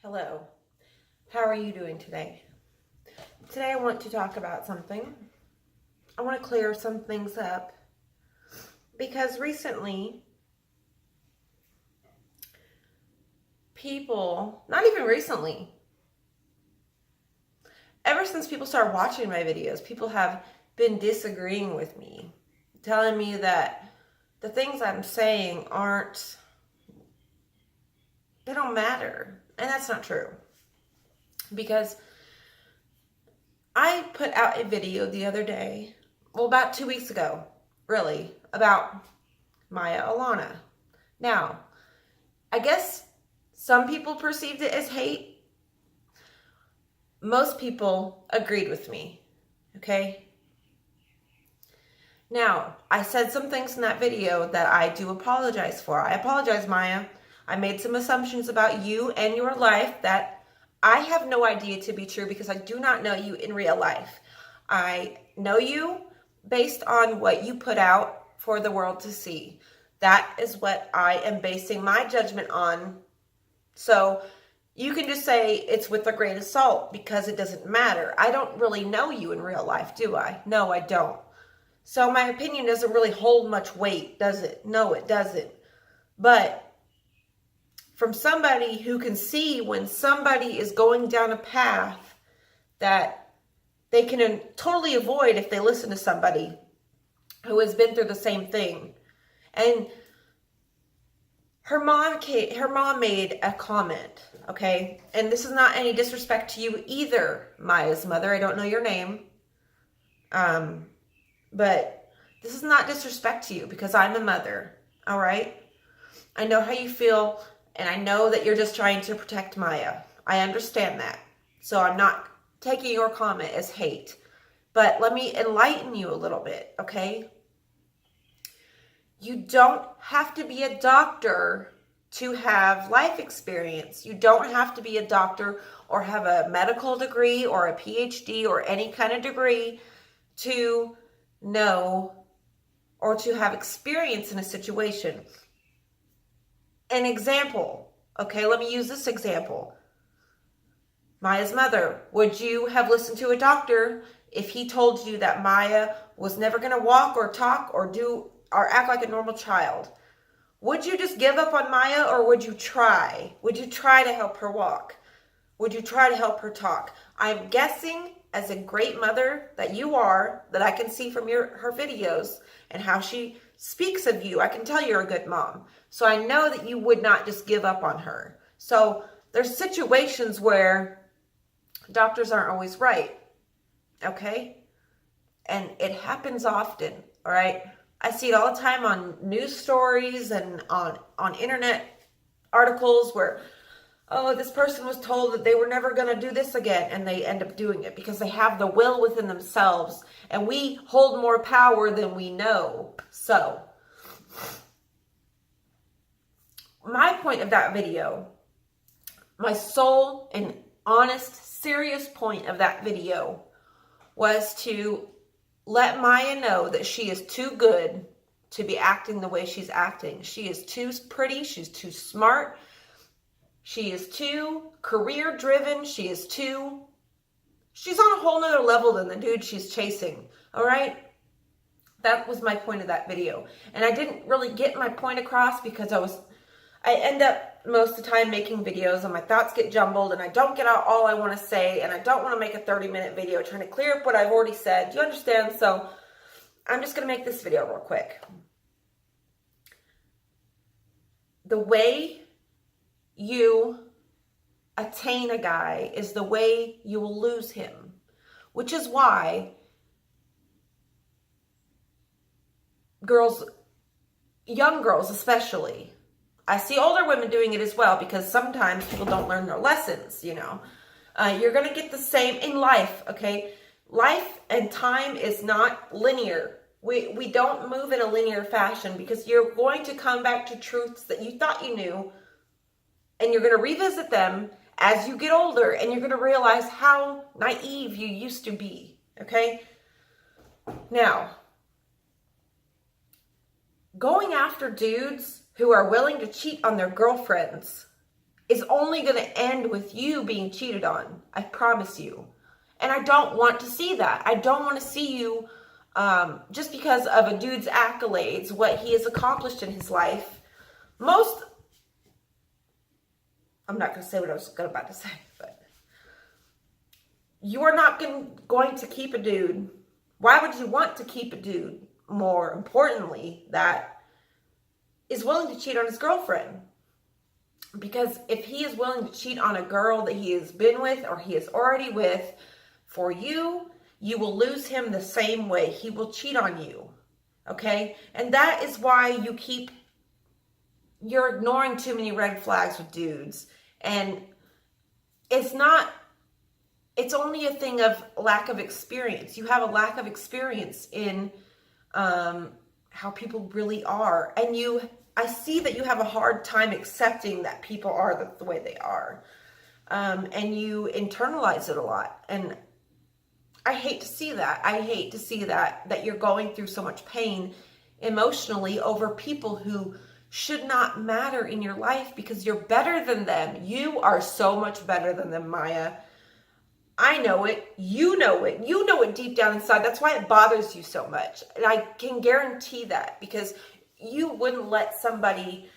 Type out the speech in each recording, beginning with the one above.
Hello, how are you doing today? Today I want to talk about something. I want to clear some things up because recently not even recently, ever since people started watching my videos, people have been disagreeing with me, telling me that the things I'm saying they don't matter. And that's not true. Because I put out a video the other day, about 2 weeks ago, really, about Myah Alanna. Now, I guess some people perceived it as hate. Most people agreed with me, okay? Now, I said some things in that video that I do apologize for. I apologize, Myah. I made some assumptions about you and your life that I have no idea to be true because I do not know you in real life. I know you based on what you put out for the world to see. That is what I am basing my judgment on. So you can just say it's with a grain of salt because it doesn't matter. I don't really know you in real life, do I? No, I don't. So my opinion doesn't really hold much weight, does it? No, it doesn't. But from somebody who can see when somebody is going down a path that they can totally avoid if they listen to somebody who has been through the same thing. And her mom made a comment, okay? And this is not any disrespect to you either, Myah's mother. I don't know your name. But this is not disrespect to you because I'm a mother, all right? I know how you feel, and I know that you're just trying to protect Myah. I understand that. So I'm not taking your comment as hate. But let me enlighten you a little bit, okay? You don't have to be a doctor to have life experience. You don't have to be a doctor or have a medical degree or a PhD or any kind of degree to know or to have experience in a situation. An example, okay, let me use this example. Myah's mother, would you have listened to a doctor if he told you that Myah was never going to walk or talk or act like a normal child? Would you just give up on Myah, or would you try? Would you try to help her walk? Would you try to help her talk? I'm guessing, as a great mother that you are, that I can see from her videos and how she speaks of you, I can tell you're a good mom. So I know that you would not just give up on her. So there's situations where doctors aren't always right, okay? And it happens often, all right? I see it all the time on news stories and on internet articles where, oh, this person was told that they were never going to do this again, and they end up doing it because they have the will within themselves, and we hold more power than we know. So, my point of that video, my sole and honest, serious point of that video was to let Myah know that she is too good to be acting the way she's acting. She is too pretty. She's too smart. She is too career driven. She's on a whole nother level than the dude she's chasing. All right. That was my point of that video. And I didn't really get my point across because I end up most of the time making videos and my thoughts get jumbled and I don't get out all I want to say, and I don't want to make a 30-minute video trying to clear up what I've already said. Do you understand? So I'm just going to make this video real quick. The way you attain a guy is the way you will lose him, which is why young girls especially, I see older women doing it as well because sometimes people don't learn their lessons, you know. You're going to get the same in life, okay? Life and time is not linear. We don't move in a linear fashion because you're going to come back to truths that you thought you knew, and you're going to revisit them as you get older, and you're going to realize how naive you used to be, okay? Now, going after dudes who are willing to cheat on their girlfriends is only going to end with you being cheated on. I promise you. And I don't want to see that. I don't want to see you, just because of a dude's accolades, what he has accomplished in his life. I'm not going to say what I was about to say, but you are not going to keep a dude. Why would you want to keep a dude, more importantly, that is willing to cheat on his girlfriend? Because if he is willing to cheat on a girl that he has been with or he is already with, for you, you will lose him the same way. He will cheat on you. Okay? And that is why you're ignoring too many red flags with dudes. And it's only a thing of lack of experience. You have a lack of experience in how people really are. And I see that you have a hard time accepting that people are the way they are. And you internalize it a lot. And I hate to see that. I hate to see that you're going through so much pain emotionally over people who should not matter in your life, because you're better than them. You are so much better than them, Myah. I know it. You know it. You know it deep down inside. That's why it bothers you so much. And I can guarantee that, because you wouldn't let somebody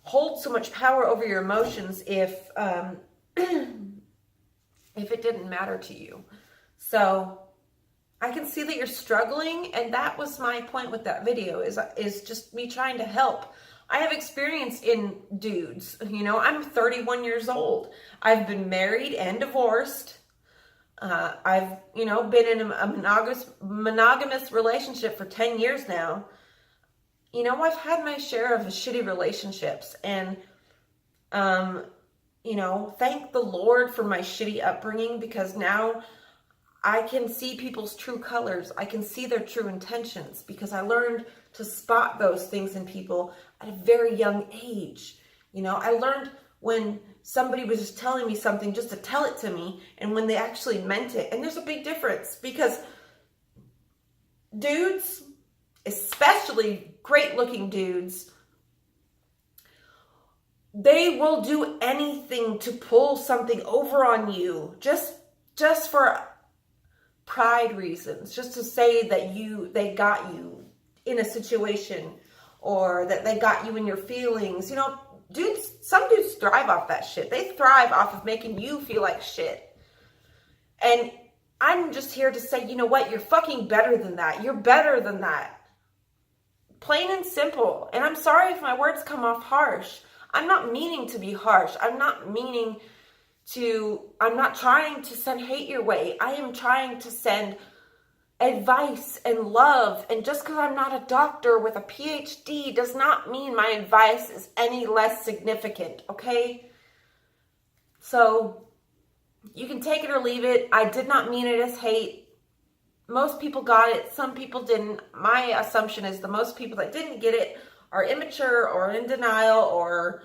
hold so much power over your emotions if it didn't matter to you. So I can see that you're struggling, and that was my point with that video, is just me trying to help. I have experience in dudes. I'm 31 years old. I've been married and divorced. I've, been in a monogamous relationship for 10 years now. I've had my share of shitty relationships, and, thank the Lord for my shitty upbringing, because now I can see people's true colors. I can see their true intentions, because I learned to spot those things in people at a very young age. I learned when somebody was just telling me something just to tell it to me, and when they actually meant it. And there's a big difference, because dudes, especially great looking dudes, they will do anything to pull something over on you, just for pride reasons, just to say that they got you in a situation, or that they got you in your feelings. Some dudes thrive off that shit. They thrive off of making you feel like shit. And I'm just here to say, you know what? You're fucking better than that. You're better than that. Plain and simple. And I'm sorry if my words come off harsh. I'm not meaning to be harsh. I'm not trying to send hate your way. I am trying to send advice and love. And just because I'm not a doctor with a PhD does not mean my advice is any less significant, okay? So you can take it or leave it. I did not mean it as hate. Most people got it. Some people didn't. My assumption is the most people that didn't get it are immature or in denial, or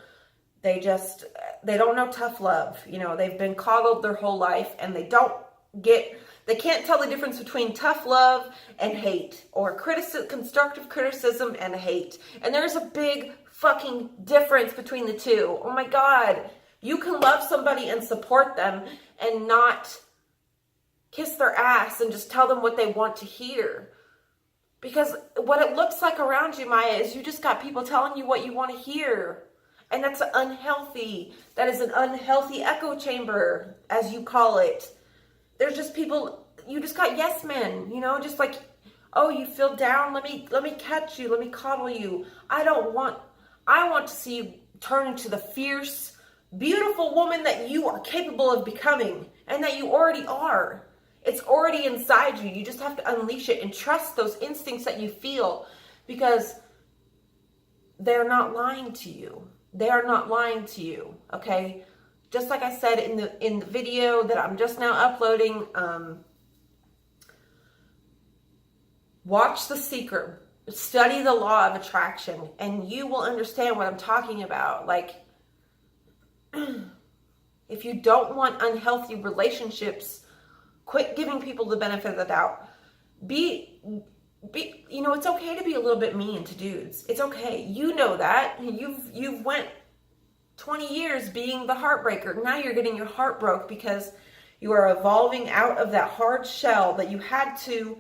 they don't know tough love. They've been coddled their whole life, and they can't tell the difference between tough love and hate, or constructive criticism and hate. And there's a big fucking difference between the two. Oh my God. You can love somebody and support them and not kiss their ass and just tell them what they want to hear. Because what it looks like around you, Myah, is you just got people telling you what you want to hear. And that's unhealthy. That is an unhealthy echo chamber, as you call it. There's just people, you just got yes men, just like, oh, you feel down? Let me catch you. Let me coddle you. I want to see you turn into the fierce, beautiful woman that you are capable of becoming, and that you already are. It's already inside you. You just have to unleash it and trust those instincts that you feel, because they're not lying to you. They are not lying to you, okay? Just like I said in the video that I'm just now uploading, watch The Secret, study the law of attraction, and you will understand what I'm talking about. Like, if you don't want unhealthy relationships, quit giving people the benefit of the doubt. It's okay to be a little bit mean to dudes. It's okay. You know that. You've went 20 years being the heartbreaker. Now you're getting your heart broke because you are evolving out of that hard shell that you had to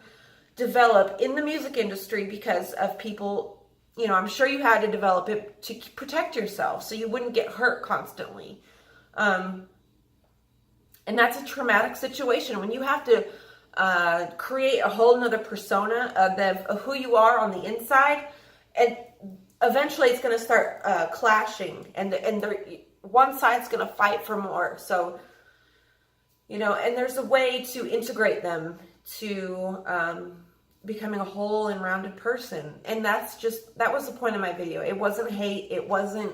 develop in the music industry because of people, you know, I'm sure you had to develop it to protect yourself so you wouldn't get hurt constantly. And that's a traumatic situation when you have to create a whole nother persona of who you are on the inside, and eventually it's going to start clashing, and one side's going to fight for more. So, you know, and there's a way to integrate them to becoming a whole and rounded person. And that was the point of my video. It wasn't hate. It wasn't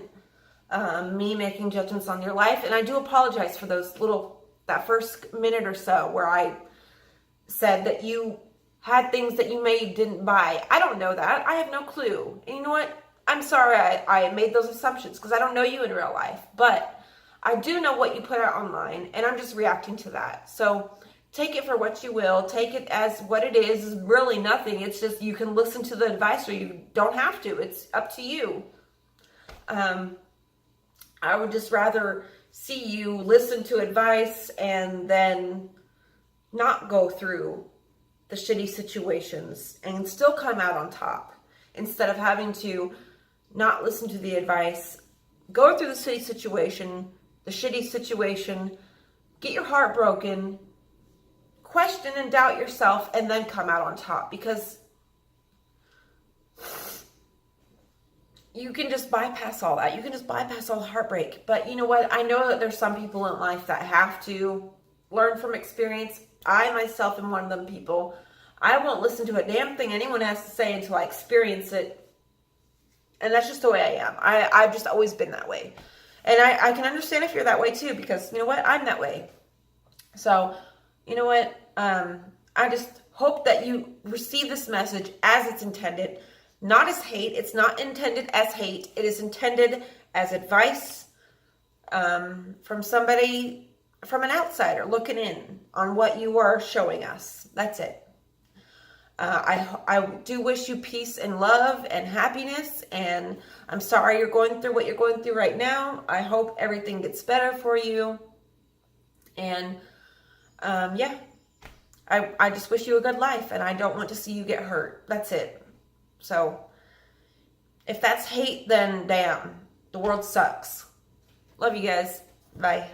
me making judgments on your life. And I do apologize for that first minute or so where I said that you had things that you didn't buy. I don't know that. I have no clue. And you know what? I'm sorry I made those assumptions because I don't know you in real life. But I do know what you put out online, and I'm just reacting to that. So take it for what you will. Take it as what it is. It's really nothing. It's just you can listen to the advice or you don't have to. It's up to you. I would just rather see you listen to advice and then not go through the shitty situations and still come out on top, instead of having to not listen to the advice, go through the shitty situation, get your heart broken, question and doubt yourself, and then come out on top. Because you can just bypass all that. You can just bypass all the heartbreak. But you know what? I know that there's some people in life that have to learn from experience. I myself am one of them people. I won't listen to a damn thing anyone has to say until I experience it. And that's just the way I am. I've just always been that way. And I can understand if you're that way too, because you know what? I'm that way. So, you know what? I just hope that you receive this message as it's intended. Not as hate. It's not intended as hate. It is intended as advice from somebody, from an outsider looking in on what you are showing us. That's it. I do wish you peace and love and happiness, and I'm sorry you're going through what you're going through right now. I hope everything gets better for you. And yeah, I just wish you a good life, and I don't want to see you get hurt. That's it. So if that's hate, then damn, the world sucks. Love you guys. Bye.